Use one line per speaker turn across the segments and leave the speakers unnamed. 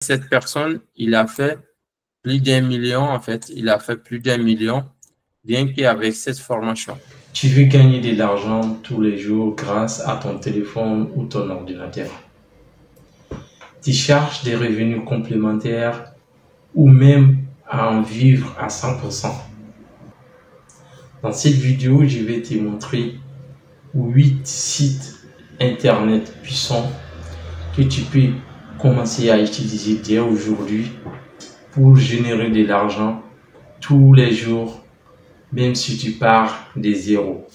cette personne, il a fait plus d'1 million, en fait, il a fait plus d'1 million, bien qu'avec cette formation.
Tu veux gagner de l'argent tous les jours grâce à ton téléphone ou ton ordinateur. Tu cherches des revenus complémentaires ou même à en vivre à 100%. Dans cette vidéo, je vais te montrer 8 sites internet puissants que tu peux commencer à utiliser dès aujourd'hui pour générer de l'argent tous les jours, même si tu pars de zéro.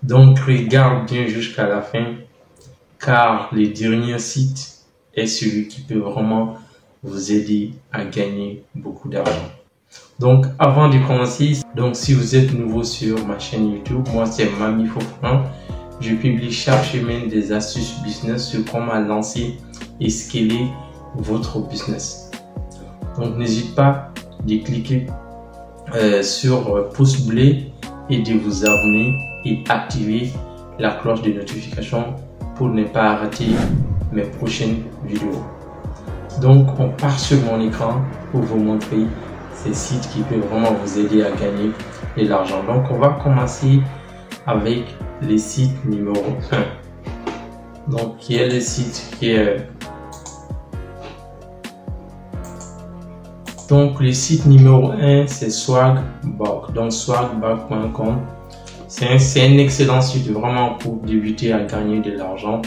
Donc regarde bien jusqu'à la fin, car le dernier site est celui qui peut vraiment vous aider à gagner beaucoup d'argent. Donc avant de commencer, donc si vous êtes nouveau sur ma chaîne YouTube, moi c'est Mami Fofana. Je publie chaque semaine des astuces business sur comment lancer et scaler votre business. Donc n'hésite pas de cliquer sur pouce bleu et de vous abonner et activer la cloche de notification pour ne pas rater mes prochaines vidéos. Donc on part sur mon écran pour vous montrer ces sites qui peuvent vraiment vous aider à gagner de l'argent. Donc on va commencer avec les sites numéro 1. Donc qui est le site qui est donc le site numéro 1, c'est Swagbucks. Donc swagbucks.com, c'est un excellent site vraiment pour débuter à gagner de l'argent,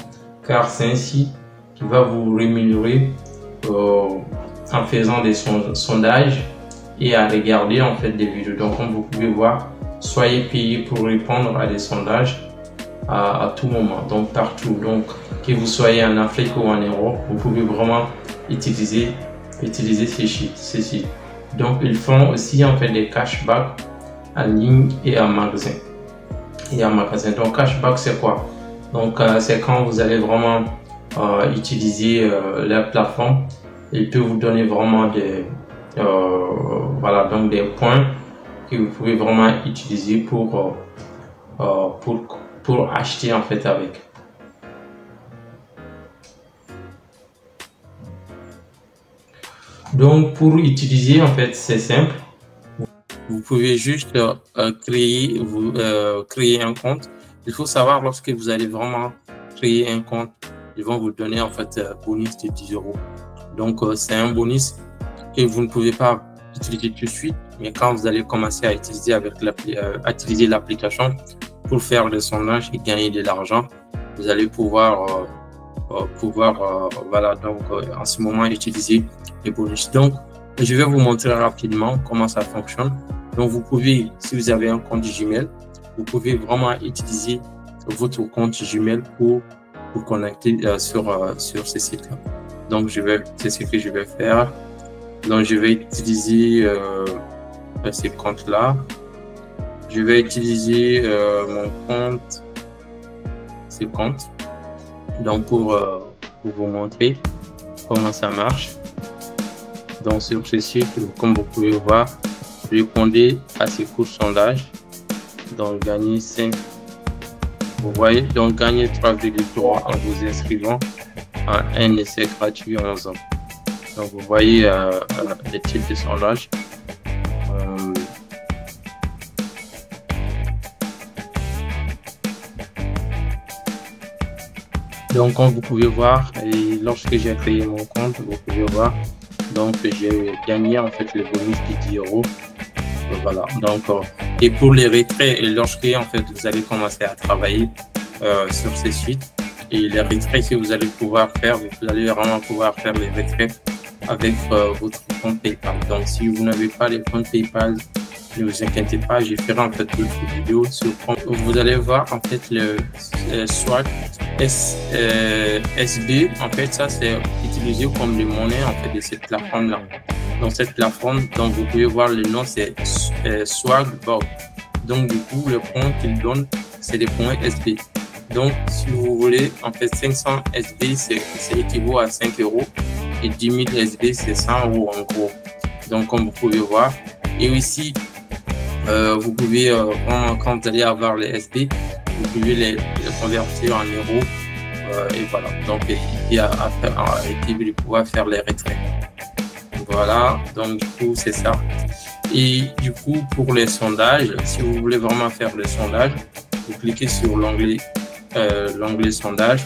car c'est un site qui va vous rémunérer en faisant des sondages et à regarder en fait des vidéos. Donc comme vous pouvez voir, soyez payé pour répondre à des sondages à tout moment, donc partout. Donc que vous soyez en Afrique ou en Europe, vous pouvez vraiment utiliser ces sites. Donc ils font aussi en fait des cashbacks en ligne et en magasin. Donc cashback c'est quoi? Donc c'est quand vous allez vraiment utiliser la plateforme, il peut vous donner vraiment des voilà, donc des points que vous pouvez vraiment utiliser pour acheter en fait avec. Donc pour utiliser en fait c'est simple.
Vous pouvez juste créer un compte. Il faut savoir, lorsque vous allez vraiment créer un compte, ils vont vous donner en fait un bonus de 10 €. Donc c'est un bonus que vous ne pouvez pas utiliser tout de suite, mais quand vous allez commencer à utiliser l'application pour faire des sondages et gagner de l'argent, vous allez pouvoir voilà, donc en ce moment utiliser les bonus. Donc je vais vous montrer rapidement comment ça fonctionne. Donc vous pouvez, si vous avez un compte Gmail, vous pouvez vraiment utiliser votre compte Gmail pour vous connecter sur ce site là. Donc c'est ce que je vais faire. Donc je vais utiliser ces comptes là. Je vais utiliser mon compte, ces comptes, donc pour vous montrer comment ça marche. Donc sur ce site, comme vous pouvez voir, répondez à ces courts sondages. Donc gagner 5, vous voyez, donc gagner 3,3 en vous inscrivant à un essai gratuit 11 ans. Donc vous voyez les types de sondages. Donc comme vous pouvez voir, et lorsque j'ai créé mon compte, vous pouvez voir, donc j'ai gagné en fait le bonus de 10 €. Voilà, donc et pour les retraits, et lorsque en fait vous allez commencer à travailler sur ces sites, et les retraits que vous allez pouvoir faire, vous allez vraiment pouvoir faire les retraits avec votre compte PayPal. Donc si vous n'avez pas les comptes PayPal, ne vous inquiétez pas, je ferai en fait d'autres vidéos sur vous allez voir en fait le Swag SB. En fait ça c'est utilisé comme les monnaies en fait de cette plateforme là. Dans cette plateforme, donc vous pouvez voir le nom, c'est Swagbucks. Donc du coup le point qu'il donne c'est des points SB. Donc si vous voulez en fait 500 SB c'est équivaut à 5 € et 10 000 SB c'est 100 € en gros. Donc comme vous pouvez voir, et aussi vous pouvez vraiment, quand vous allez avoir les SB, vous pouvez les convertir en euros Et voilà, donc et puis de pouvoir faire les retraits. Voilà, donc du coup, c'est ça. Et du coup, pour les sondages, si vous voulez vraiment faire le sondage, vous cliquez sur l'onglet sondage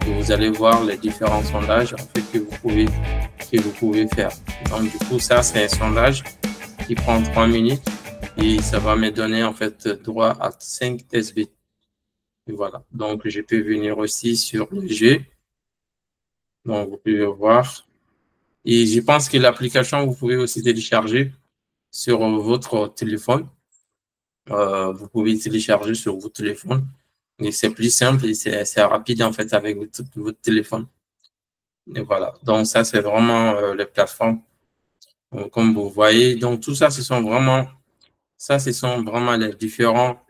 et vous allez voir les différents sondages en fait, que vous pouvez faire. Donc du coup, ça, c'est un sondage qui prend 3 minutes et ça va me donner en fait droit à 5 SB. Et voilà, donc je peux venir aussi sur le jeu. Donc vous pouvez voir. Et je pense que l'application, vous pouvez aussi télécharger sur votre téléphone. Vous pouvez télécharger sur votre téléphone. Et c'est plus simple et c'est rapide en fait avec votre téléphone. Et voilà. Donc ça, c'est vraiment les plateformes comme vous voyez. Donc tout ça, ce sont vraiment les différents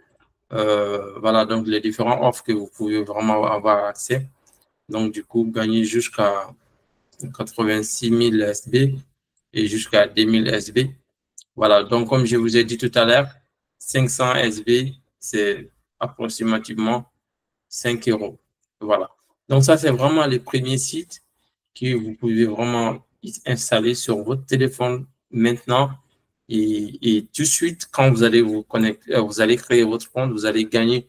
voilà, donc les différents offres que vous pouvez vraiment avoir accès. Donc du coup, gagner jusqu'à 86 000 SB et jusqu'à 2000 SB. Voilà, donc comme je vous ai dit tout à l'heure, 500 SB, c'est approximativement 5 euros. Voilà. Donc ça, c'est vraiment les premiers sites que vous pouvez vraiment installer sur votre téléphone maintenant. Et tout de suite, quand vous allez vous connecter, vous allez créer votre compte, vous allez gagner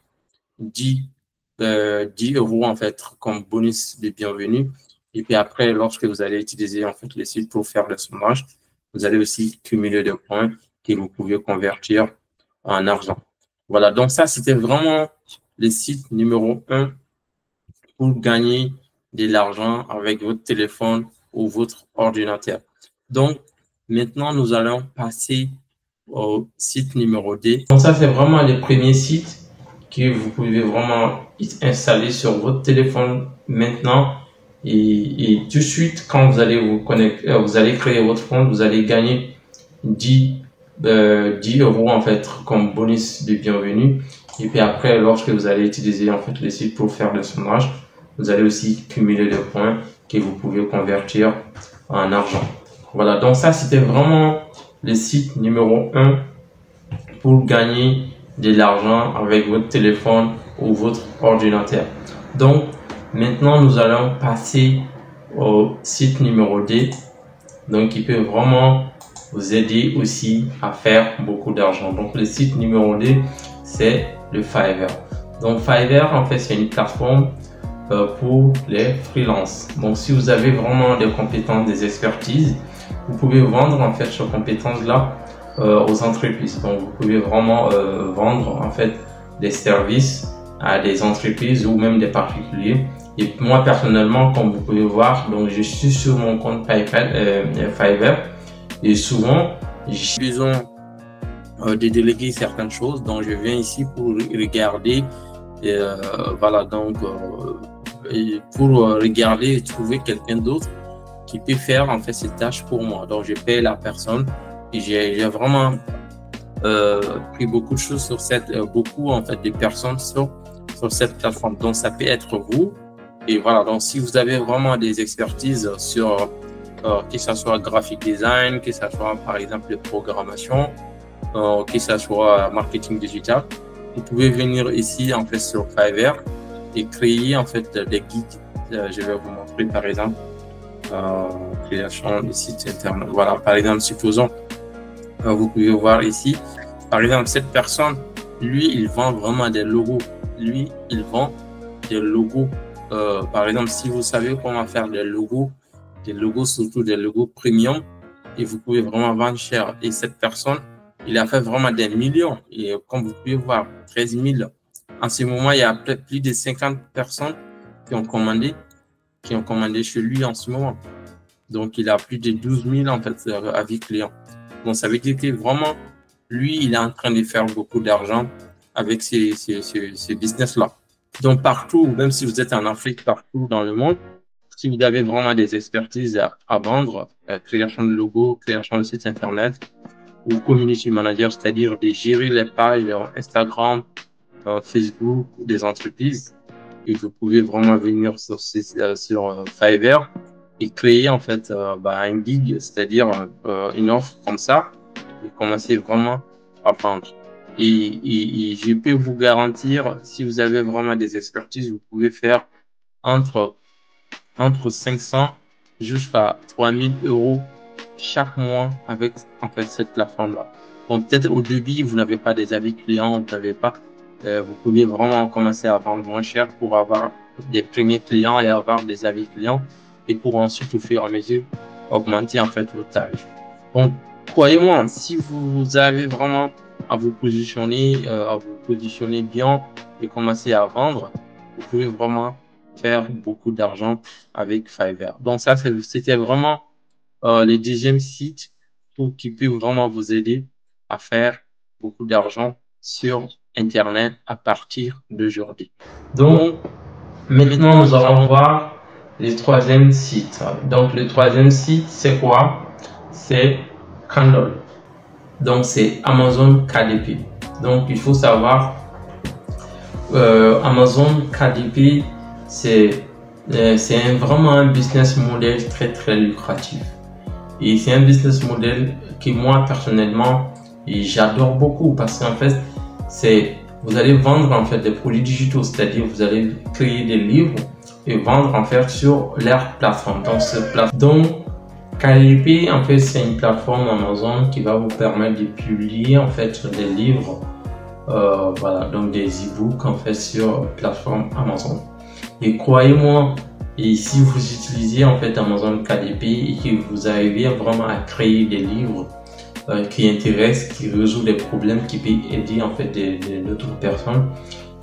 10 euros en fait comme bonus de bienvenue. Et puis après, lorsque vous allez utiliser en fait le site pour faire le sondage, vous allez aussi cumuler des points que vous pouvez convertir en argent. Voilà, donc ça, c'était vraiment le site numéro 1 pour gagner de l'argent avec votre téléphone ou votre ordinateur. Donc, maintenant, nous allons passer au site numéro 2. Donc, ça, c'est vraiment le premier site que vous pouvez vraiment installer sur votre téléphone maintenant. Et tout de suite, quand vous allez vous connecter, vous allez créer votre compte, vous allez gagner 10 euros en fait comme bonus de bienvenue. Et puis après, lorsque vous allez utiliser en fait le site pour faire le sondage, vous allez aussi cumuler des points que vous pouvez convertir en argent. Voilà, donc ça c'était vraiment le site numéro 1 pour gagner de l'argent avec votre téléphone ou votre ordinateur. Donc maintenant nous allons passer au site numéro 2, donc qui peut vraiment vous aider aussi à faire beaucoup d'argent. Donc le site numéro 2, c'est le Fiverr. Donc Fiverr, en fait, c'est une plateforme pour les freelances. Donc si vous avez vraiment des compétences, des expertises, vous pouvez vendre en fait ces compétences-là aux entreprises. Donc vous pouvez vraiment vendre en fait des services à des entreprises ou même des particuliers. Et moi personnellement, comme vous pouvez voir, donc je suis sur mon compte Fiverr et souvent j'ai besoin de déléguer certaines choses. Donc je viens ici pour regarder voilà, donc pour regarder et trouver quelqu'un d'autre qui peut faire en fait ces tâches pour moi. Donc je paye la personne et j'ai vraiment pris beaucoup de choses sur beaucoup en fait de personnes sur cette plateforme. Donc ça peut être vous. Et voilà, donc si vous avez vraiment des expertises sur que ce soit graphic design, que ce soit par exemple programmation, que ce soit marketing digital, vous pouvez venir ici en fait sur Fiverr et créer en fait des guides. Je vais vous montrer par exemple création de sites internet. Voilà, par exemple, supposons vous pouvez voir ici, par exemple, cette personne, lui, il vend vraiment des logos. Lui, il vend des logos. Par exemple, si vous savez comment faire des logos surtout des logos premium, et vous pouvez vraiment vendre cher. Et cette personne, il a fait vraiment des millions. Et comme vous pouvez voir, 13 000. En ce moment, il y a plus de 50 personnes qui ont commandé chez lui en ce moment. Donc, il a plus de 12 000 en fait avis clients. Donc, ça veut dire que vraiment, lui, il est en train de faire beaucoup d'argent avec ces business-là. Donc, partout, même si vous êtes en Afrique, partout dans le monde, si vous avez vraiment des expertises à vendre, création de logos, création de site internet ou community manager, c'est-à-dire de gérer les pages Instagram, Facebook des entreprises, et vous pouvez vraiment venir sur Fiverr et créer en fait un gig, c'est-à-dire une offre comme ça et commencer vraiment à vendre. Et je peux vous garantir, si vous avez vraiment des expertises, vous pouvez faire entre, entre 500 jusqu'à 3000 euros chaque mois avec en fait cette plateforme-là. Bon, peut-être au début, vous n'avez pas des avis clients, vous n'avez pas, vous pouvez vraiment commencer à vendre moins cher pour avoir des premiers clients et avoir des avis clients et pour ensuite, au fur et à mesure, augmenter en fait vos tarifs. Donc, croyez-moi, si vous avez vraiment à vous positionner bien et commencer à vendre, vous pouvez vraiment faire beaucoup d'argent avec Fiverr. Donc ça, c'était vraiment le deuxième site qui peut vraiment vous aider à faire beaucoup d'argent sur Internet à partir d'aujourd'hui.
Donc, maintenant, nous allons voir le troisième site. Donc, le troisième site, c'est quoi? C'est Candle. Donc, c'est Amazon KDP. Donc, il faut savoir, Amazon KDP, c'est vraiment un business model très, très lucratif. Et c'est un business model que moi, personnellement, j'adore beaucoup parce qu'en fait, vous allez vendre en fait des produits digitaux, c'est-à-dire vous allez créer des livres et vendre en fait sur leur plateforme. Donc, KDP, en fait, c'est une plateforme Amazon qui va vous permettre de publier en fait des livres, voilà, donc des e-books en fait sur plateforme Amazon. Et croyez-moi, et si vous utilisez en fait Amazon KDP et que vous arrivez vraiment à créer des livres qui intéressent, qui résolvent des problèmes, qui peuvent aider en fait d'autres personnes,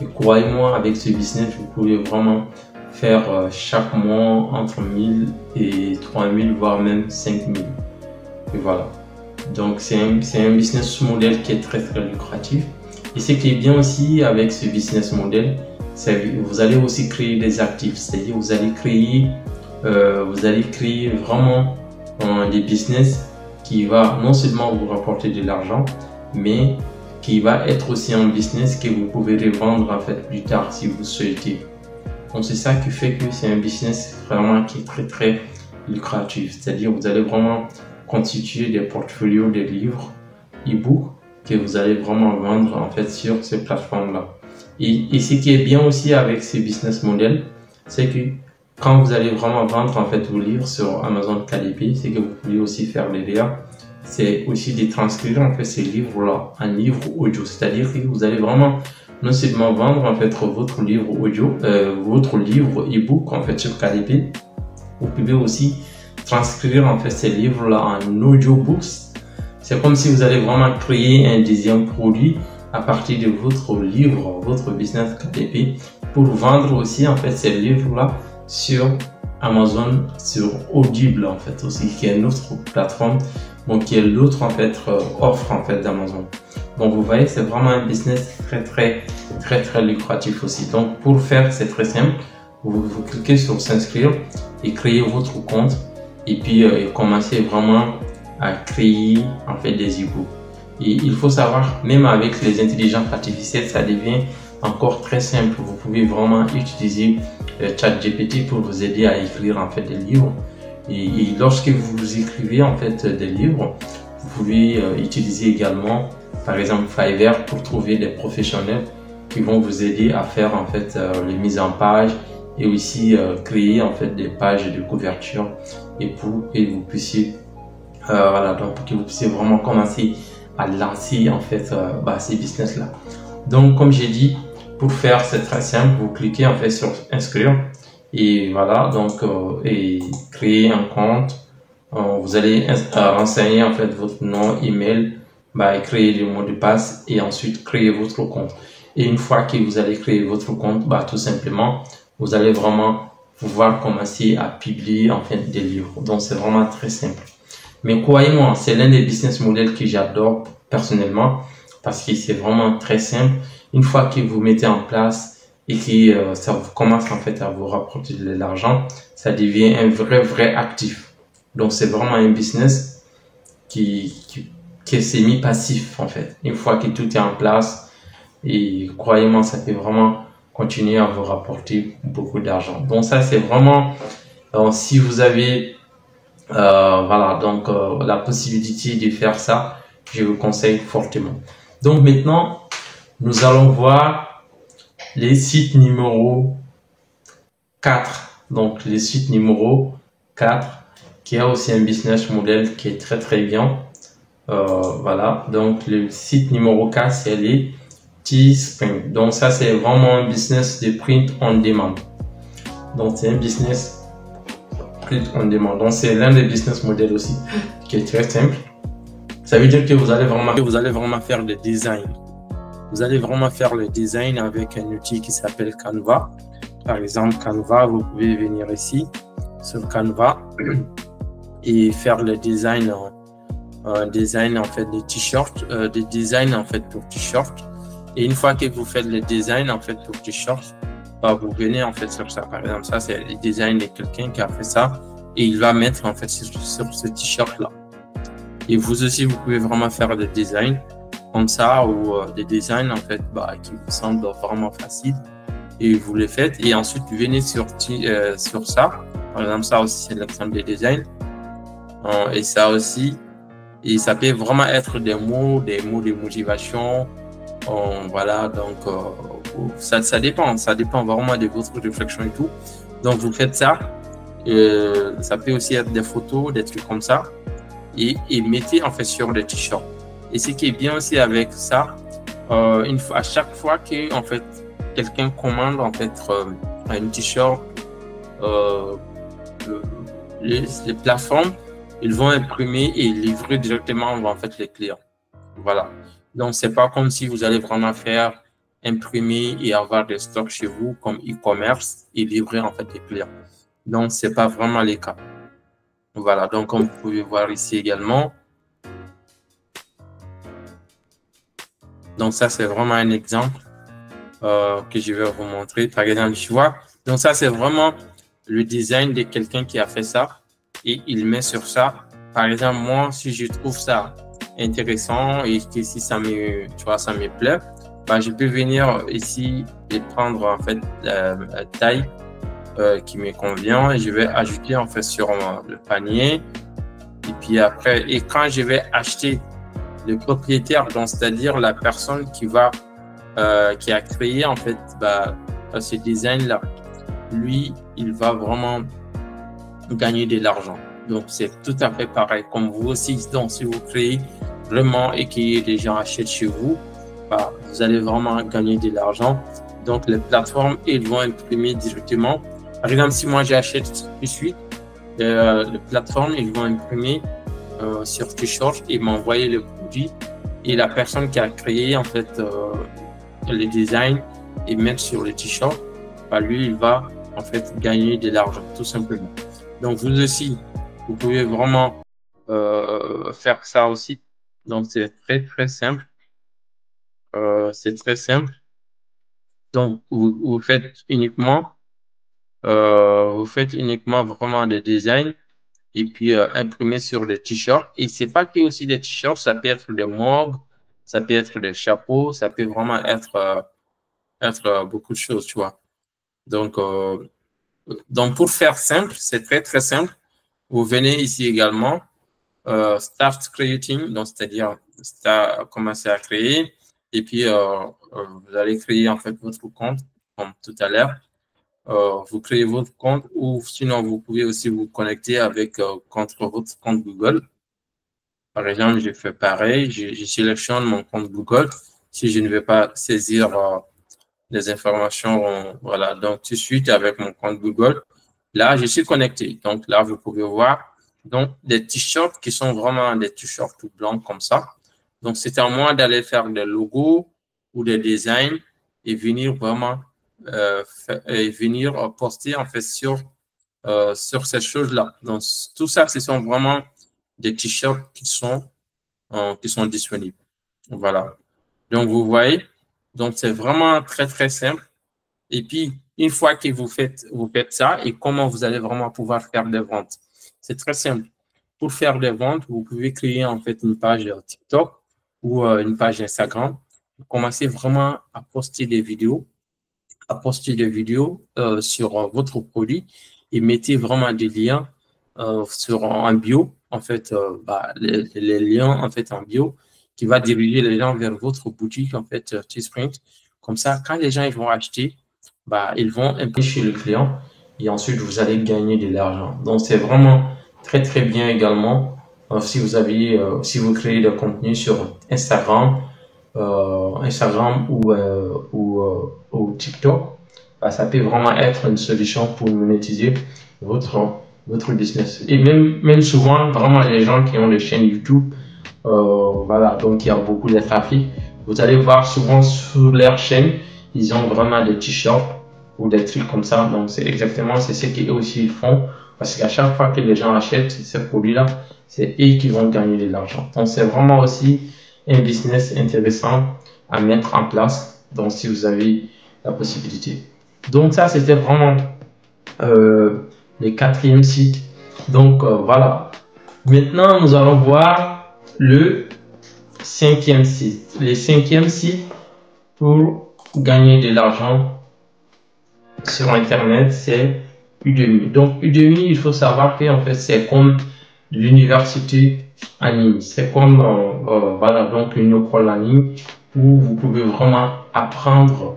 et croyez-moi, avec ce business, vous pouvez vraiment faire chaque mois entre 1000 et 3000, voire même 5000. Et voilà. Donc c'est un business model qui est très très lucratif. Et ce qui est bien aussi avec ce business model, vous allez aussi créer des actifs, c'est-à-dire vous allez créer vraiment des business qui va non seulement vous rapporter de l'argent, mais qui va être aussi un business que vous pouvez revendre en fait plus tard si vous souhaitez. Donc c'est ça qui fait que c'est un business vraiment qui est très très lucratif, c'est-à-dire vous allez vraiment constituer des portfolios de livres, e-books que vous allez vraiment vendre en fait sur ces plateformes-là. Et ce qui est bien aussi avec ces business models, c'est que quand vous allez vraiment vendre en fait vos livres sur Amazon KDP, c'est que vous pouvez aussi faire derrière, c'est aussi de transcrire en fait ces livres-là en livre audio, c'est-à-dire que vous allez vraiment non seulement vendre en fait votre livre audio, votre livre e-book en fait sur KDP, vous pouvez aussi transcrire en fait ces livres-là en audiobooks. C'est comme si vous allez vraiment créer un deuxième produit à partir de votre livre, votre business KDP, pour vendre aussi en fait ces livres-là sur Amazon, sur Audible en fait aussi, qui est une autre plateforme, donc qui est l'autre en fait offre en fait d'Amazon. Donc vous voyez, c'est vraiment un business très lucratif aussi. Donc pour faire, c'est très simple. Vous cliquez sur s'inscrire et créer votre compte et puis commencez vraiment à créer en fait des e-books. Et il faut savoir, même avec les intelligences artificielles, ça devient encore très simple. Vous pouvez vraiment utiliser ChatGPT pour vous aider à écrire en fait des livres. Et lorsque vous écrivez en fait des livres, vous pouvez utiliser également par exemple Fiverr pour trouver des professionnels qui vont vous aider à faire en fait les mises en page et aussi créer en fait des pages de couverture et pour que vous puissiez voilà, donc pour que vous puissiez vraiment commencer à lancer en fait ces business là. Donc comme j'ai dit, pour faire c'est très simple, vous cliquez en fait sur inscrire et voilà, donc et créer un compte. Vous allez renseigner en fait votre nom, email, créer le mot de passe et ensuite créer votre compte. Et une fois que vous allez créer votre compte, tout simplement vous allez vraiment pouvoir commencer à publier en fait des livres. Donc c'est vraiment très simple. Mais croyez-moi, c'est l'un des business models que j'adore personnellement parce que c'est vraiment très simple. Une fois que vous mettez en place et que ça vous commence en fait à vous rapporter de l'argent, ça devient un vrai actif. Donc c'est vraiment un business qui est semi-passif en fait. Une fois que tout est en place, et croyez-moi, ça peut vraiment continuer à vous rapporter beaucoup d'argent. Donc ça c'est vraiment, si vous avez voilà, donc la possibilité de faire ça, je vous conseille fortement. Donc maintenant, nous allons voir les sites numéro 4. Donc, le site numéro 4, qui a aussi un business model qui est très, très bien. Voilà. Donc, le site numéro 4, c'est les Teespring. Donc, ça, c'est vraiment un business de print on demand. Donc, c'est un business print on demand. Donc, c'est l'un des business models aussi qui est très simple. Ça veut dire que vous allez vraiment faire le design. Vous allez vraiment faire le design avec un outil qui s'appelle Canva. Par exemple, Canva, vous pouvez venir ici sur Canva et faire le design, design en fait des t-shirts, des designs en fait pour t-shirts. Et une fois que vous faites le design en fait pour t-shirts, vous venez en fait sur ça. Par exemple, ça c'est le design de quelqu'un qui a fait ça et il va mettre en fait sur ce t-shirt là. Et vous aussi, vous pouvez vraiment faire des designs comme ça ou des designs en fait qui vous semblent vraiment faciles et vous les faites et ensuite vous venez sur ça. Par exemple, ça aussi c'est l'exemple des designs et ça aussi, et ça peut vraiment être des mots de motivation. Voilà, donc ça dépend vraiment de votre réflexion et tout. Donc vous faites ça. Ça peut aussi être des photos, des trucs comme ça. Et mettez en fait sur le t-shirt. Et ce qui est bien aussi avec ça, à chaque fois que en fait quelqu'un commande en fait un t-shirt, les plateformes, ils vont imprimer et livrer directement en fait les clients. Voilà. Donc c'est pas comme si vous allez vraiment faire imprimer et avoir des stocks chez vous comme e-commerce et livrer en fait les clients. Donc c'est pas vraiment le cas. Voilà, donc comme vous pouvez voir ici également. Donc ça, c'est vraiment un exemple que je vais vous montrer. Par exemple, tu vois. Donc ça, c'est vraiment le design de quelqu'un qui a fait ça et il met sur ça. Par exemple, moi, si je trouve ça intéressant et que si ça me, tu vois, ça me plaît, je peux venir ici et prendre en fait la taille qui me convient et je vais ajouter en fait sur le panier et puis après, et quand je vais acheter le propriétaire, donc c'est-à-dire la personne qui a créé en fait ce design là, lui il va vraiment gagner de l'argent. Donc c'est tout à fait pareil comme vous aussi. Donc si vous créez vraiment et que les gens achètent chez vous, vous allez vraiment gagner de l'argent. Donc les plateformes, ils vont imprimer directement. Par exemple, si moi j'achète tout de suite, les plateformes, ils vont imprimer sur t-shirt et m'envoyer le produit. Et la personne qui a créé en fait le design et mettre sur le t-shirt, lui, il va en fait gagner de l'argent, tout simplement. Donc vous aussi, vous pouvez vraiment faire ça aussi. Donc c'est très très simple. C'est très simple. Donc vous faites uniquement vraiment des designs et puis imprimer sur des t-shirts. Et c'est pas que aussi des t-shirts, ça peut être des mugs, ça peut être des chapeaux, ça peut vraiment être beaucoup de choses, tu vois. Donc pour faire simple, c'est très très simple. Vous venez ici également, Start Creating, donc c'est-à-dire commencer à créer. Et puis vous allez créer en fait votre compte, comme tout à l'heure. Vous créez votre compte ou sinon vous pouvez aussi vous connecter avec votre compte Google. Par exemple, je fais pareil, je sélectionne mon compte Google. Si je ne vais pas saisir les informations, voilà, donc tout de suite avec mon compte Google, là, je suis connecté. Donc là, vous pouvez voir donc des t-shirts qui sont vraiment des t-shirts tout blancs comme ça. Donc c'est à moi d'aller faire des logos ou des designs et venir vraiment venir poster en fait sur ces choses-là. Donc tout ça, ce sont vraiment des t-shirts qui sont disponibles. Voilà. Donc vous voyez, donc c'est vraiment très très simple. Et puis une fois que vous faites ça, et comment vous allez vraiment pouvoir faire des ventes, c'est très simple. Pour faire des ventes, vous pouvez créer en fait une page TikTok ou une page Instagram. Vous commencez vraiment à poster des vidéos sur votre produit et mettez vraiment des liens sur en bio, en fait, les liens en fait en bio qui va diriger les gens vers votre boutique en fait Teespring. Comme ça, quand les gens ils vont acheter, ils vont imprimer chez le client et ensuite vous allez gagner de l'argent. Donc c'est vraiment très très bien également si vous créez des contenus sur Instagram, ou TikTok, bah, ça peut vraiment être une solution pour monétiser votre business. Et même souvent, vraiment les gens qui ont des chaînes YouTube, voilà, donc il y a beaucoup de trafic. Vous allez voir souvent sur leur chaîne, ils ont vraiment des t-shirts ou des trucs comme ça. Donc c'est ce qu'ils aussi font. Parce qu'à chaque fois que les gens achètent ces produits-là, c'est eux qui vont gagner de l'argent. Donc c'est vraiment aussi un business intéressant à mettre en place. Donc si vous avez la possibilité. Donc ça, c'était vraiment le quatrième site. Donc voilà. Maintenant, nous allons voir le cinquième site. Le cinquième site pour gagner de l'argent sur Internet, c'est Udemy. Donc Udemy, il faut savoir que en fait, c'est comme l'université en ligne. C'est comme voilà, donc une école en ligne où vous pouvez vraiment apprendre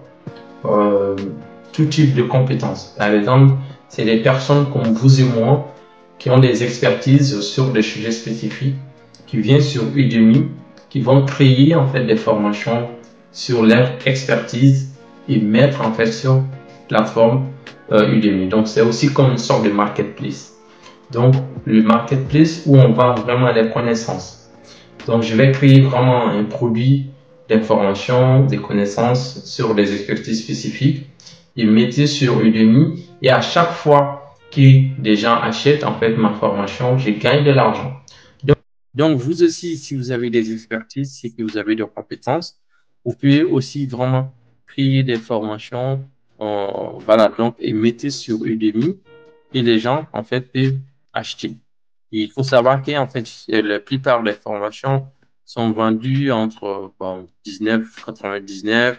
tout type de compétences. Par exemple, c'est des personnes comme vous et moi qui ont des expertises sur des sujets spécifiques, qui viennent sur Udemy, qui vont créer en fait des formations sur leur expertise et mettre en fait sur la plateforme Udemy. Donc c'est aussi comme une sorte de marketplace. Donc le marketplace où on vend vraiment des connaissances. Donc je vais créer vraiment un produit d'information, des connaissances sur des expertises spécifiques et mettre sur Udemy. Et à chaque fois que des gens achètent en fait ma formation, je gagne de l'argent.
Donc, vous aussi, si vous avez des expertises, si vous avez des compétences, vous pouvez aussi vraiment créer des formations, voilà, donc, et mettez sur Udemy et les gens, en fait, peuvent acheter. Et il faut savoir qu'en fait, la plupart des formations sont vendues entre bon, 19,99,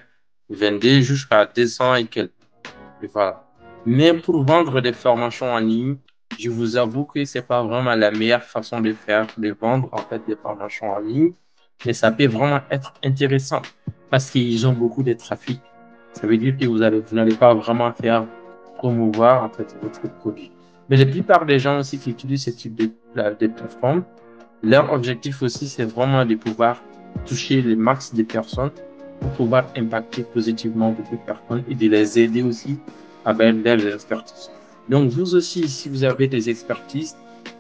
22 jusqu'à 200 et quelques. Et voilà. Mais pour vendre des formations en ligne, je vous avoue que c'est pas vraiment la meilleure façon de faire, de vendre en fait des formations en ligne. Mais ça peut vraiment être intéressant parce qu'ils ont beaucoup de trafic. Ça veut dire que vous n'allez pas vraiment faire promouvoir en fait votre produit. Mais la plupart des gens aussi qui utilisent ce type de plateforme, leur objectif aussi, c'est vraiment de pouvoir toucher le max de personnes pour pouvoir impacter positivement beaucoup de personnes et de les aider aussi avec leurs expertises. Donc, vous aussi, si vous avez des expertises,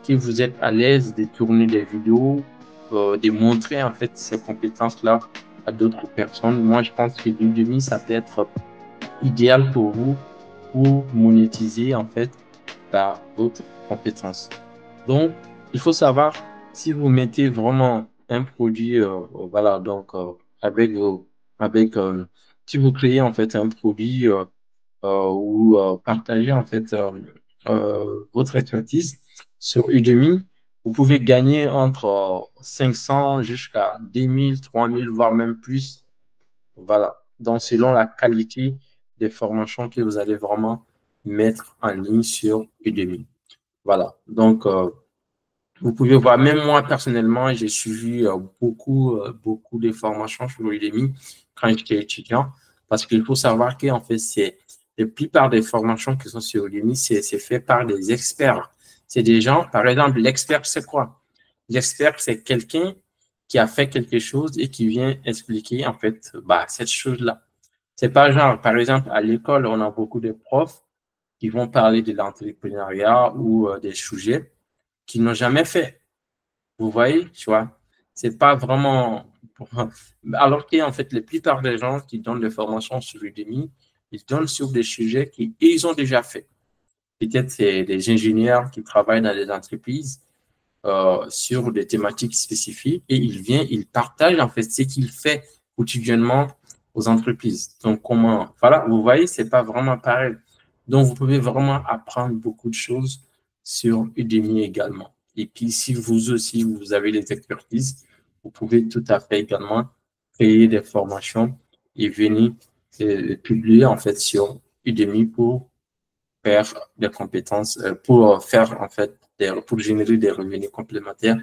que vous êtes à l'aise de tourner des vidéos, de montrer en fait ces compétences-là à d'autres personnes, moi, je pense que l'Udemy, ça peut être idéal pour vous pour monétiser en fait votre compétence. Donc, il faut savoir si vous mettez vraiment un produit, voilà, donc avec vos, avec, si vous créez en fait un produit ou partagez en fait votre expertise sur Udemy, vous pouvez gagner entre 500 jusqu'à 10 000, 3 000, voire même plus. Voilà. Donc, selon la qualité des formations que vous allez vraiment mettre en ligne sur Udemy. Voilà. Donc, vous pouvez voir, même moi personnellement, j'ai suivi beaucoup de formations sur Udemy quand j'étais étudiant, parce qu'il faut savoir qu'en fait, c'est la plupart des formations qui sont sur Udemy, c'est fait par des experts. C'est des gens, par exemple, l'expert, c'est quoi? L'expert, c'est quelqu'un qui a fait quelque chose et qui vient expliquer en fait cette chose-là. C'est pas genre, par exemple, à l'école, on a beaucoup de profs qui vont parler de l'entrepreneuriat ou des sujets qu'ils n'ont jamais fait. Vous voyez, tu vois, c'est pas vraiment. Alors qu'en fait, la plupart des gens qui donnent des formations sur Udemy, ils donnent sur des sujets qu'ils ont déjà fait. Peut-être c'est des ingénieurs qui travaillent dans des entreprises sur des thématiques spécifiques et ils partagent en fait ce qu'ils font quotidiennement aux entreprises. Donc, voilà, vous voyez, c'est pas vraiment pareil. Donc, vous pouvez vraiment apprendre beaucoup de choses sur Udemy également. Et puis, si vous aussi, vous avez des expertises, vous pouvez tout à fait également créer des formations et venir publier en fait sur Udemy pour faire des compétences, pour faire en fait, pour générer des revenus complémentaires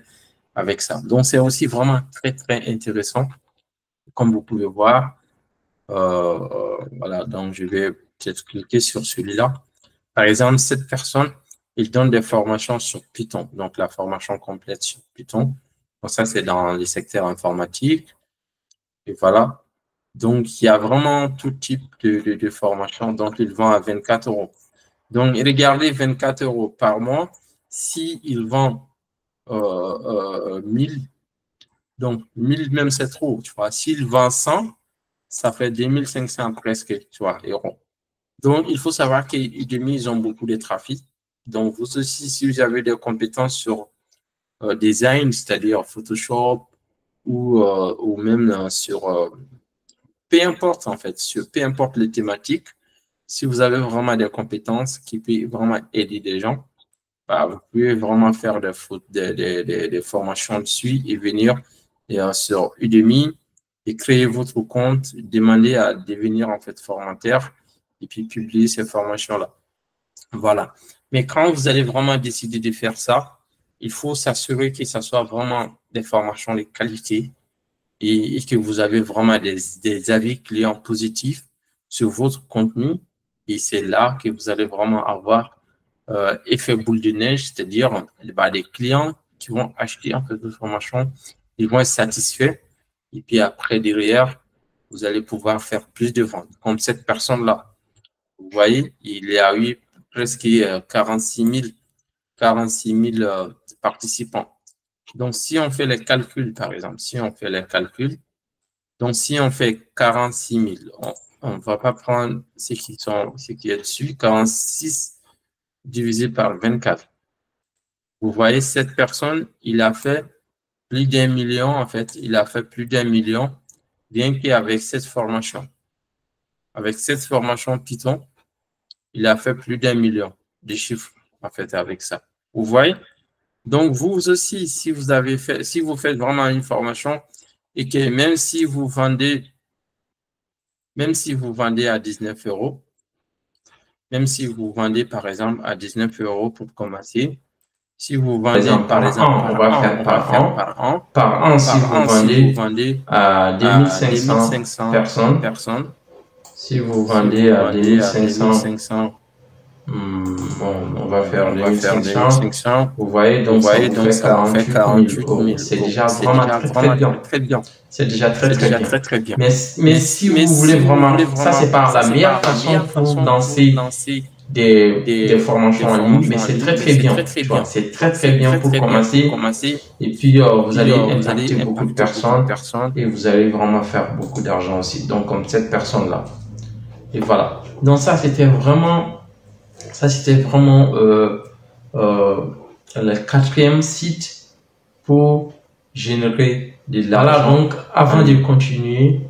avec ça. Donc, c'est aussi vraiment très, très intéressant. Comme vous pouvez voir, voilà, donc je vais peut-être cliquer sur celui-là. Par exemple, cette personne, il donne des formations sur Python, donc la formation complète sur Python. Donc ça, c'est dans les secteurs informatiques. Et voilà. Donc, il y a vraiment tout type de formation. Donc, il vend à 24 euros. Donc, regardez, 24 euros par mois. S'il vend 1000, donc 1000 même, c'est trop, tu vois. S'il vend 100, ça fait 2500 presque, tu vois, euros. Donc, il faut savoir qu'Udemy, ils ont beaucoup de trafic. Donc, vous aussi, si vous avez des compétences sur design, c'est-à-dire Photoshop ou même sur peu importe en fait, peu importe les thématiques, si vous avez vraiment des compétences qui peuvent vraiment aider des gens, bah, vous pouvez vraiment faire des formations dessus et venir sur Udemy et créer votre compte, demander à devenir en fait formateur et puis publier ces formations-là. Voilà. Mais quand vous allez vraiment décider de faire ça, il faut s'assurer que ce soit vraiment des formations de qualité et que vous avez vraiment des avis clients positifs sur votre contenu. Et c'est là que vous allez vraiment avoir effet boule de neige, c'est-à-dire des clients qui vont acheter en fait votre formation, ils vont être satisfaits. Et puis après, derrière, vous allez pouvoir faire plus de ventes. Comme cette personne-là, vous voyez, il y a eu presque 46 000 participants. Donc, si on fait les calculs, par exemple, si on fait les calculs, donc si on fait 46 000, on ne va pas prendre ce qui est dessus, 46 divisé par 24. Vous voyez, cette personne, il a fait plus d'1 million, en fait, il a fait plus d'1 million, rien qu'avec cette formation. Avec cette formation Python, il a fait plus d'1 million de chiffres, en fait, avec ça. Vous voyez? Donc, vous aussi, si vous faites vraiment une formation et que même si vous vendez à 19 euros, même si vous vendez, par exemple, à 19 euros pour commencer, si vous vendez, par exemple, par an, si vous vendez
à
2500
personnes, si vous vendez à 2500, on va faire 2500. Vous voyez, donc ça vous fait 48 000 euros. C'est déjà vraiment très bien. C'est déjà très bien. Mais si vous voulez vraiment, ça c'est pas la meilleure façon pour lancer des formations en ligne, mais c'est très bien. C'est très bien pour commencer. Et puis vous allez impacter beaucoup de personnes et vous allez vraiment faire beaucoup d'argent aussi. Donc comme cette personne-là. Et voilà. Donc ça c'était vraiment le quatrième site pour générer de l'argent. Donc, avant de continuer,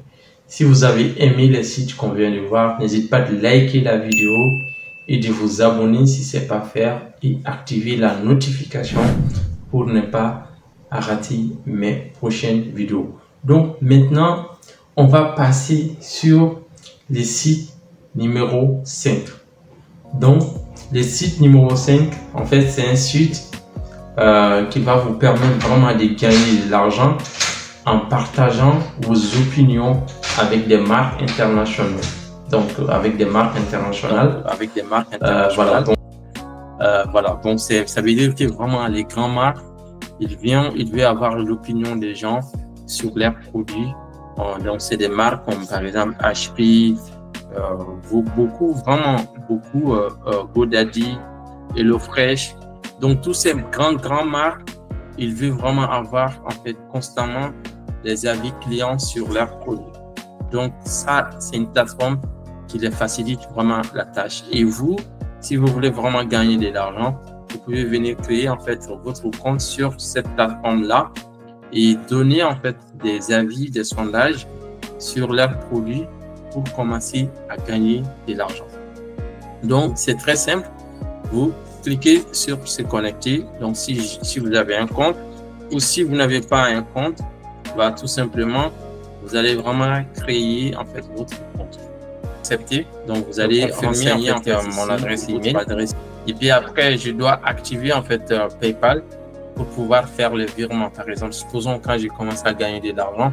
si vous avez aimé les sites qu'on vient de voir, n'hésitez pas à liker la vidéo et de vous abonner si ce n'est pas fait et activer la notification pour ne pas rater mes prochaines vidéos. Donc, maintenant, on va passer sur le site numéro 5. Donc, le site numéro 5, en fait, c'est un site qui va vous permettre vraiment de gagner de l'argent en partageant vos opinions avec des marques internationales. Donc, avec des marques internationales.
Voilà. Donc, ça veut dire que vraiment, les grandes marques, il veut avoir l'opinion des gens sur leurs produits. Donc, c'est des marques comme, par exemple, HP, vraiment beaucoup, GoDaddy, HelloFresh. Donc, tous ces grandes marques, il veut vraiment avoir, en fait, constamment des avis clients sur leurs produits. Donc, ça, c'est une plateforme qui les facilite vraiment la tâche. Et vous, si vous voulez vraiment gagner de l'argent, vous pouvez venir créer, en fait, votre compte sur cette plateforme-là et donner, en fait, des avis, des sondages sur leurs produits pour commencer à gagner de l'argent. Donc, c'est très simple. Vous cliquez sur se connecter. Donc, si vous avez un compte ou si vous n'avez pas un compte, bah, tout simplement, vous allez vraiment créer en fait votre compte. Accepter. Donc, vous allez renseigner en fait mon adresse email. Et puis après, je dois activer en fait PayPal pour pouvoir faire le virement. Par exemple, supposons quand j'ai commencé à gagner de l'argent,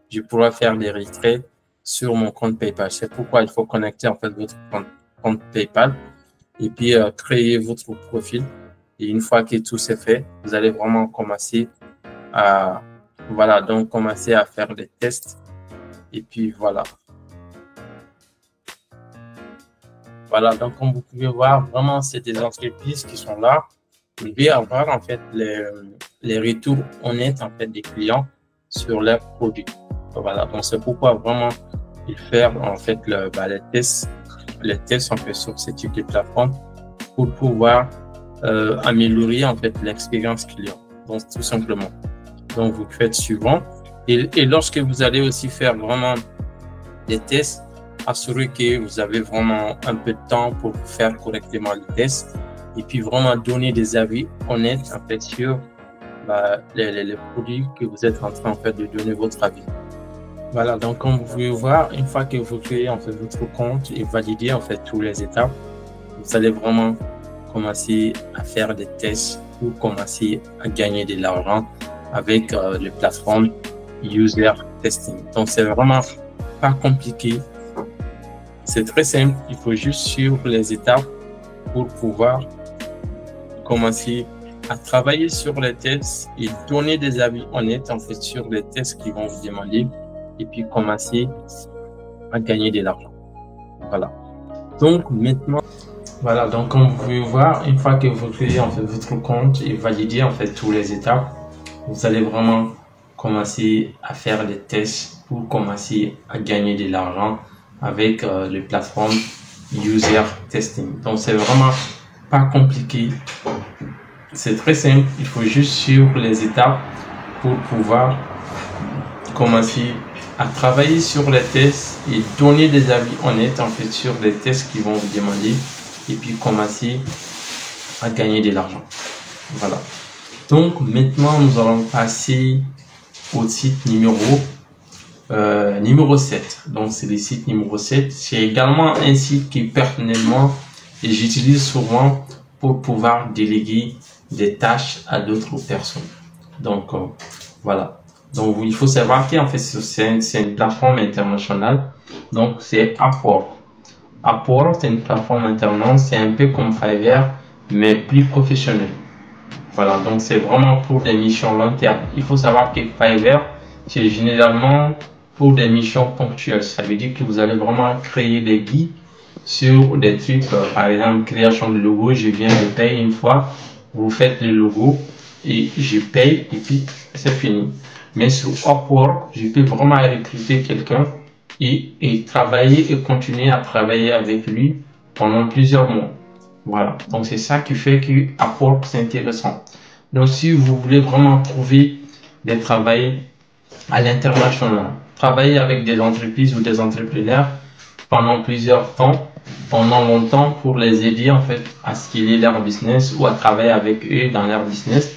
je pourrais faire des retraits sur mon compte PayPal. C'est pourquoi il faut connecter en fait votre compte PayPal. et puis créer votre profil. Et une fois que tout c'est fait, vous allez vraiment commencer à, voilà, donc commencer à faire des tests. Et puis voilà. Voilà, donc comme vous pouvez voir, vraiment, c'est des entreprises qui sont là. Vous devez avoir en fait les retours honnêtes en fait des clients sur leurs produits. Voilà, donc c'est pourquoi vraiment il faire en fait les tests en fait sur ce type de plateforme pour pouvoir améliorer en fait l'expérience client. Donc tout simplement. Donc vous faites suivant et lorsque vous allez aussi faire vraiment des tests, assurez que vous avez vraiment un peu de temps pour faire correctement les tests et puis vraiment donner des avis honnêtes en fait sur les produits que vous êtes en train en fait de donner votre avis. Voilà, donc comme vous pouvez voir, une fois que vous créez en fait votre compte et validez en fait toutes les étapes, vous allez vraiment commencer à faire des tests pour commencer à gagner de l'argent avec les plateformes user testing. Donc c'est vraiment pas compliqué. C'est très simple, il faut juste suivre les étapes pour pouvoir commencer à travailler sur les tests et donner des avis honnêtes en fait sur les tests qui vont vous demander et puis commencer à gagner de l'argent. Voilà. Donc maintenant, voilà, donc comme vous pouvez voir, une fois que vous créez en fait votre compte et validez en fait toutes les étapes, vous allez vraiment commencer à faire des tests pour commencer à gagner de l'argent avec les plateformes user testing. Donc c'est vraiment pas compliqué, c'est très simple, il faut juste suivre les étapes pour pouvoir commencer à travailler sur les tests et donner des avis honnêtes en fait sur les tests qui vont vous demander et puis commencer à gagner de l'argent. Voilà. Donc maintenant nous allons passer au site numéro 7. Donc c'est le site numéro 7. C'est également un site qui personnellement et j'utilise souvent pour pouvoir déléguer des tâches à d'autres personnes. Donc voilà. Donc il faut savoir qu'en fait c'est une plateforme internationale. Donc c'est Upwork. Upwork c'est une plateforme internationale. C'est un peu comme Fiverr mais plus professionnel. Voilà, donc c'est vraiment pour des missions long terme. Il faut savoir que Fiverr, c'est généralement pour des missions ponctuelles. Ça veut dire que vous allez vraiment créer des guides sur des trucs, par exemple, création de logo. Je viens de payer une fois, vous faites le logo et je paye et puis c'est fini. Mais sur Upwork, je peux vraiment recruter quelqu'un et travailler et continuer à travailler avec lui pendant plusieurs mois. Voilà, donc c'est ça qui fait que Upwork c'est intéressant. Donc si vous voulez vraiment trouver des travail à l'international, travailler avec des entreprises ou des entrepreneurs pendant plusieurs temps, pendant longtemps pour les aider en fait à scaler leur business ou à travailler avec eux dans leur business.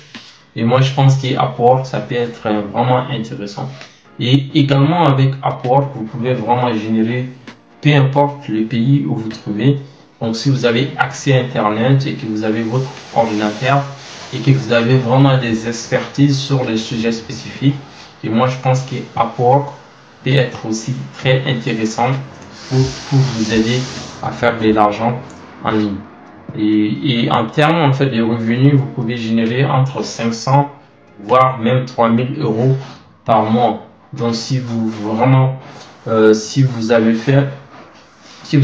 Et moi je pense qu'Upwork ça peut être vraiment intéressant. Et également avec Upwork vous pouvez vraiment générer peu importe le pays où vous trouvez. Donc, si vous avez accès à Internet et que vous avez votre ordinateur et que vous avez vraiment des expertises sur les sujets spécifiques, et moi, je pense qu'Upwork peut être aussi très intéressant pour vous aider à faire de l'argent en ligne. Et en termes en fait, de revenus, vous pouvez générer entre 500 voire même 3000 euros par mois. Donc, si vous vraiment, si vous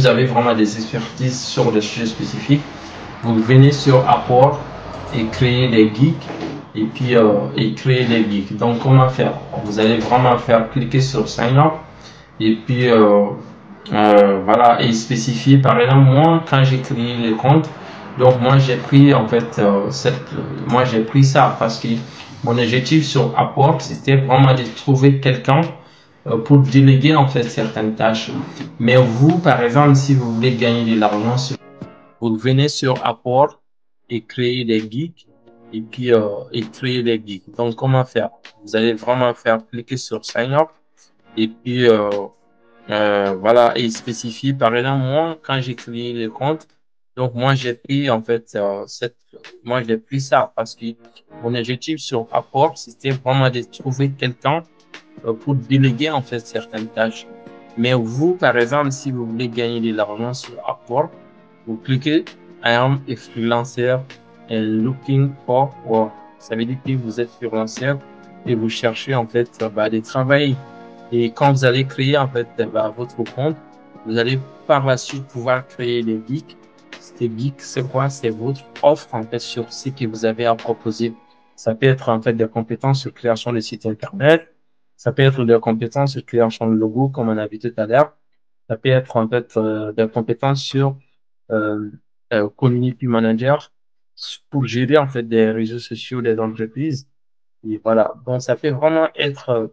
avez vraiment des expertises sur des sujets spécifiques, vous venez sur Upwork et créer des geeks et puis créer des geeks. Donc comment faire? Vous allez vraiment cliquer sur Sign Up et puis voilà et spécifier. Par exemple moi quand j'ai créé le compte, donc moi j'ai pris en fait moi j'ai pris ça parce que mon objectif sur Upwork c'était vraiment de trouver quelqu'un pour déléguer en fait certaines tâches. Mais vous, par exemple, si vous voulez gagner de l'argent, vous venez sur Upwork et créer des geeks et puis créer des geeks. Donc comment faire? Vous allez vraiment cliquer sur Sign Up et puis voilà et spécifier. Par exemple, moi quand j'ai créé le compte, donc moi j'ai pris en fait moi j'ai pris ça parce que mon objectif sur Upwork c'était vraiment de trouver quelqu'un pour déléguer en fait certaines tâches. Mais vous, par exemple, si vous voulez gagner de l'argent sur Upwork, vous cliquez I am a freelancer and looking for work. Ça veut dire que vous êtes freelancer et vous cherchez en fait de travailler. Et quand vous allez créer en fait votre compte, vous allez par la suite pouvoir créer des geeks. Ces geeks, c'est quoi? C'est votre offre en fait sur ce que vous avez à proposer. Ça peut être en fait des compétences sur création de sites internet. Ça peut être des compétences sur création de logo, comme on a vu tout à l'heure. Ça peut être en fait des compétences sur euh, community manager pour gérer en fait des réseaux sociaux des entreprises. Et voilà. Donc, ça peut vraiment être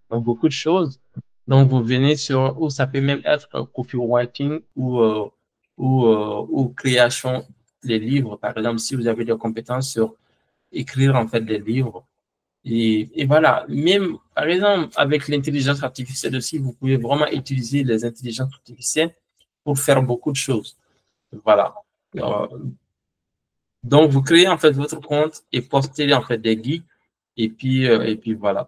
beaucoup de choses. Donc, vous venez sur, ou ça peut même être copywriting ou création des livres. Par exemple, si vous avez des compétences sur écrire en fait des livres. Et voilà, même par exemple avec l'intelligence artificielle aussi, vous pouvez vraiment utiliser les intelligences artificielles pour faire beaucoup de choses. Voilà. Euh, donc, vous créez en fait votre compte et postez en fait des guides et puis voilà.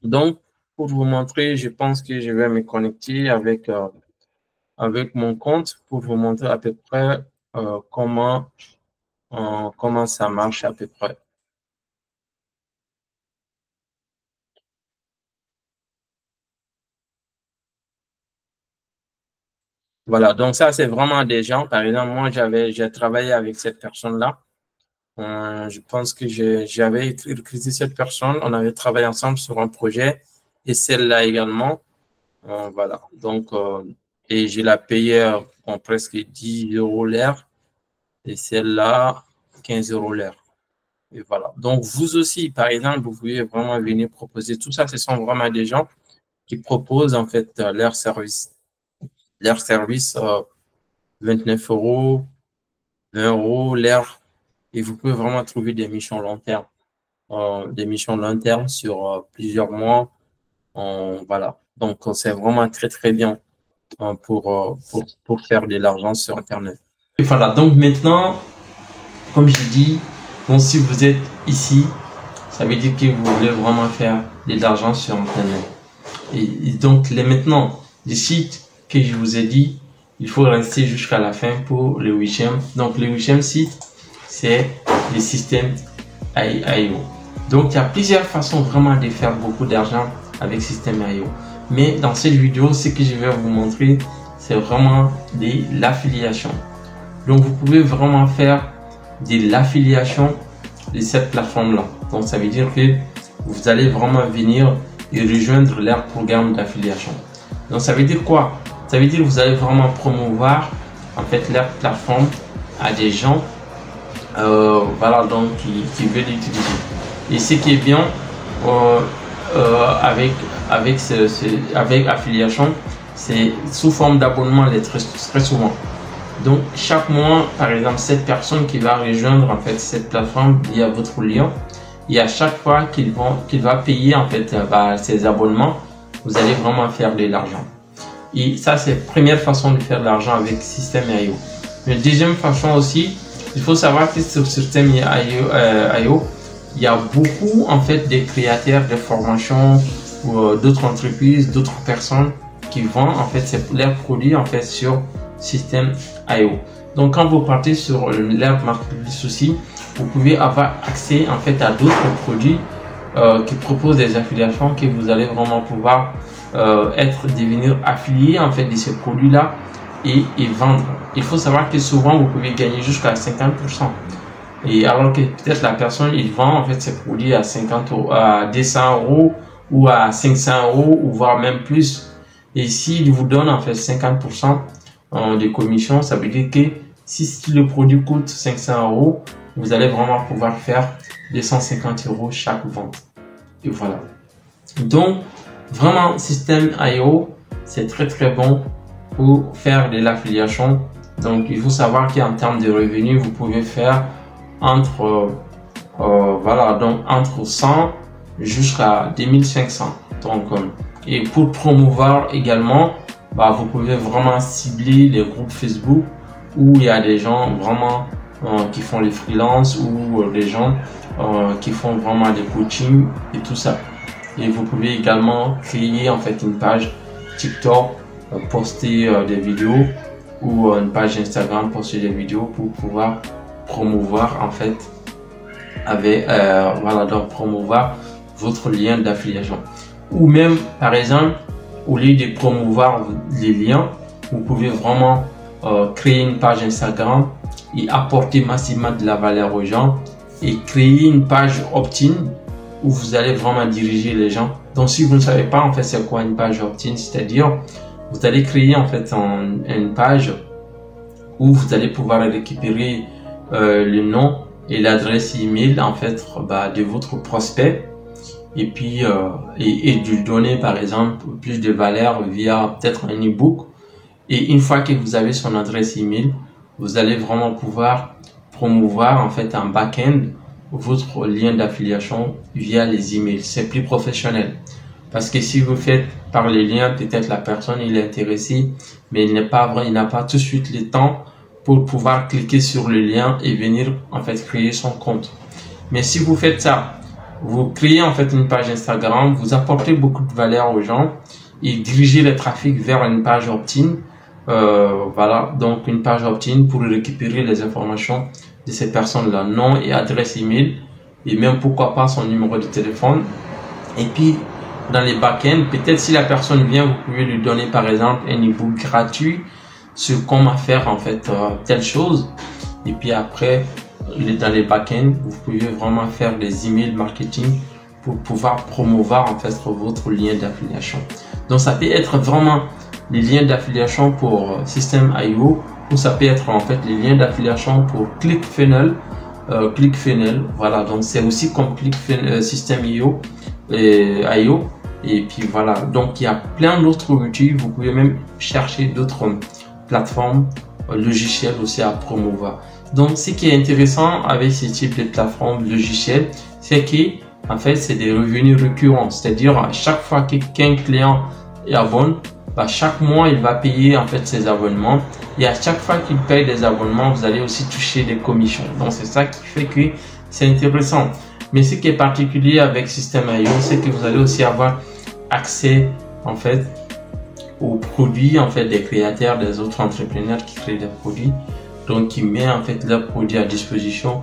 Donc, pour vous montrer, je pense que je vais me connecter avec mon compte pour vous montrer à peu près comment ça marche à peu près. Voilà, donc ça, c'est vraiment des gens. Par exemple, moi, j'ai travaillé avec cette personne-là. Je pense que j'avais recruté cette personne. On avait travaillé ensemble sur un projet et celle-là également. Voilà, donc, et je la payé en presque 10 € l'heure et celle-là, 15 € l'heure. Et voilà. Donc, vous aussi, par exemple, vous pouvez vraiment venir proposer tout ça. Ce sont vraiment des gens qui proposent en fait leur service. Leur service, 29 €, 20 € l'heure. Et vous pouvez vraiment trouver des missions long terme. Des missions long terme sur plusieurs mois. Voilà. Donc, c'est vraiment très, très bien pour faire de l'argent sur Internet. Et voilà. Donc, maintenant, comme je dis, bon, si vous êtes ici, ça veut dire que vous voulez vraiment faire de l'argent sur Internet. Et donc, maintenant, les sites que je vous ai dit, il faut rester jusqu'à la fin pour le 8e. Donc, le 8e site, c'est le système IO. Donc, il y a plusieurs façons vraiment de faire beaucoup d'argent avec système IO. Mais dans cette vidéo, ce que je vais vous montrer, c'est vraiment de l'affiliation. Donc, vous pouvez vraiment faire de l'affiliation de cette plateforme-là. Donc, ça veut dire que vous allez vraiment venir et rejoindre leur programme d'affiliation. Donc, ça veut dire quoi? Ça veut dire que vous allez vraiment promouvoir en fait leur plateforme à des gens voilà, donc qui veulent l'utiliser. Et ce qui est bien avec affiliation, c'est sous forme d'abonnement très souvent. Donc chaque mois, par exemple, cette personne qui va rejoindre en fait cette plateforme via votre lien, et à chaque fois qu'il va payer en fait ses abonnements, vous allez vraiment faire de l'argent. Et ça, c'est la première façon de faire de l'argent avec système IO. Mais deuxième façon aussi, il faut savoir que sur système IO, il y a beaucoup en fait de créateurs de formation ou d'autres entreprises, d'autres personnes qui vendent en fait leurs produits en fait sur système IO. Donc quand vous partez sur leur marketplace aussi, vous pouvez avoir accès en fait à d'autres produits qui proposent des affiliations que vous allez vraiment pouvoir devenir affilié en fait de ces produits là et vendre. Il faut savoir que souvent vous pouvez gagner jusqu'à 50%. Et alors que peut-être la personne il vend en fait ses produits à 200 € ou à 500 € ou voire même plus. Et s'il vous donne en fait 50% de commission, ça veut dire que si le produit coûte 500 €, vous allez vraiment pouvoir faire 250 € chaque vente. Et voilà. Donc, vraiment, système IO, c'est très très bon pour faire de l'affiliation. Donc, il faut savoir qu'en termes de revenus, vous pouvez faire entre 100 jusqu'à 2500. Donc, et pour promouvoir également, vous pouvez vraiment cibler les groupes Facebook où il y a des gens vraiment qui font les freelances ou des gens qui font vraiment des coachings et tout ça. Et vous pouvez également créer en fait une page TikTok, poster des vidéos
ou une page Instagram, poster des vidéos pour pouvoir promouvoir en fait voilà, donc promouvoir votre lien d'affiliation. Ou même par exemple, au lieu de promouvoir les liens, vous pouvez vraiment créer une page Instagram et apporter massivement de la valeur aux gens et créer une page opt-in où vous allez vraiment diriger les gens. Donc si vous ne savez pas en fait c'est quoi une page opt-in, c'est-à-dire vous allez créer en fait une page où vous allez pouvoir récupérer le nom et l'adresse email en fait de votre prospect et puis et lui donner par exemple plus de valeur via peut-être un ebook. Et une fois que vous avez son adresse email, vous allez vraiment pouvoir promouvoir en fait en back-end votre lien d'affiliation via les emails. C'est plus professionnel. Parce que si vous faites par les liens, peut-être la personne il est intéressée, mais il n'a pas tout de suite le temps pour pouvoir cliquer sur le lien et venir en fait créer son compte. Mais si vous faites ça, vous créez en fait une page Instagram, vous apportez beaucoup de valeur aux gens et dirigez le trafic vers une page opt-in. Voilà, donc une page opt-in pour récupérer les informations de ces personnes-là, nom et adresse email, et même pourquoi pas son numéro de téléphone. Et puis dans les back-end, peut-être si la personne vient, vous pouvez lui donner par exemple un ebook gratuit sur comment faire en fait telle chose. Et puis après, dans les back-end, vous pouvez vraiment faire des emails marketing pour pouvoir promouvoir en fait votre lien d'affiliation. Donc ça peut être vraiment les liens d'affiliation pour Systeme.io ou ça peut être en fait les liens d'affiliation pour ClickFunnels. Voilà, donc c'est aussi comme Systeme.io et puis voilà, donc il y a plein d'autres outils. Vous pouvez même chercher d'autres plateformes logicielles aussi à promouvoir. Donc ce qui est intéressant avec ce type de plateformes logicielles, c'est que en fait c'est des revenus récurrents, c'est-à-dire à chaque fois qu'un client est abonné, chaque mois il va payer en fait ses abonnements et à chaque fois qu'il paye des abonnements, vous allez aussi toucher des commissions. Donc c'est ça qui fait que c'est intéressant. Mais ce qui est particulier avec Systeme.io, c'est que vous allez aussi avoir accès en fait aux produits en fait des créateurs, des autres entrepreneurs qui créent des produits, donc qui mettent en fait leurs produits à disposition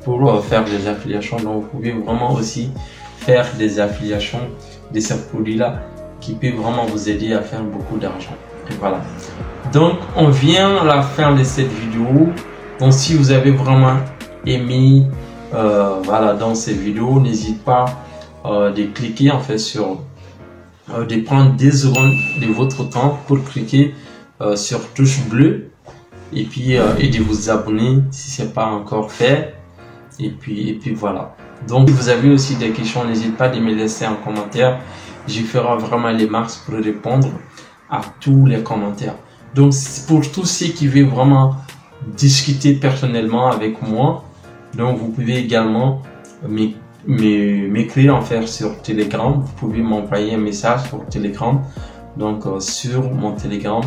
pour faire des affiliations. Donc vous pouvez vraiment aussi faire des affiliations de ces produits-là qui peut vraiment vous aider à faire beaucoup d'argent. Et voilà. Donc on vient à la fin de cette vidéo. Donc si vous avez vraiment aimé voilà dans cette vidéo, n'hésitez pas de cliquer en fait sur de prendre 10 secondes de votre temps pour cliquer sur touche bleue et puis et de vous abonner si c'est pas encore fait. Et puis voilà. Donc si vous avez aussi des questions, n'hésitez pas de me laisser en commentaire. Je ferai vraiment les marques pour répondre à tous les commentaires. Donc pour tous ceux qui veulent vraiment discuter personnellement avec moi, donc vous pouvez également m'écrire en fait sur Telegram. Vous pouvez m'envoyer un message sur Telegram, donc sur mon Telegram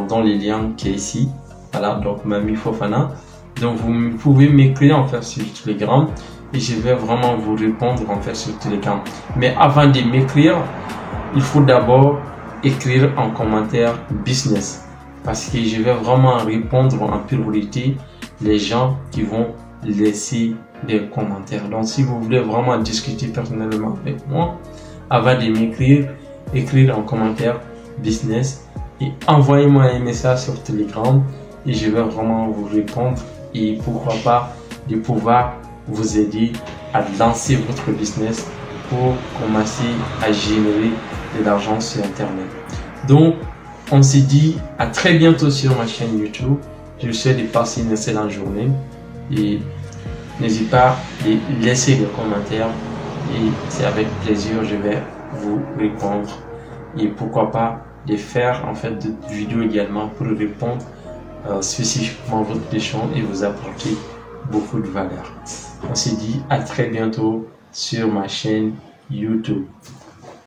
dans les liens qui est ici. Voilà, donc Mami Fofana. Donc vous pouvez m'écrire en fait sur Telegram et je vais vraiment vous répondre en fait sur Telegram. Mais avant de m'écrire, il faut d'abord écrire en commentaire business, parce que je vais vraiment répondre en priorité les gens qui vont laisser des commentaires. Donc si vous voulez vraiment discuter personnellement avec moi, avant de m'écrire, écrire en commentaire business et envoyez-moi un message sur Telegram et je vais vraiment vous répondre et pourquoi pas de pouvoir vous aider à lancer votre business pour commencer à générer de l'argent sur Internet. Donc on se dit à très bientôt sur ma chaîne YouTube. Je vous souhaite de passer une excellente journée et n'hésitez pas à laisser des commentaires et c'est avec plaisir je vais vous répondre et pourquoi pas de faire en fait des vidéos également pour répondre spécifiquement à votre question et vous apporter beaucoup de valeur. On se dit à très bientôt sur ma chaîne YouTube.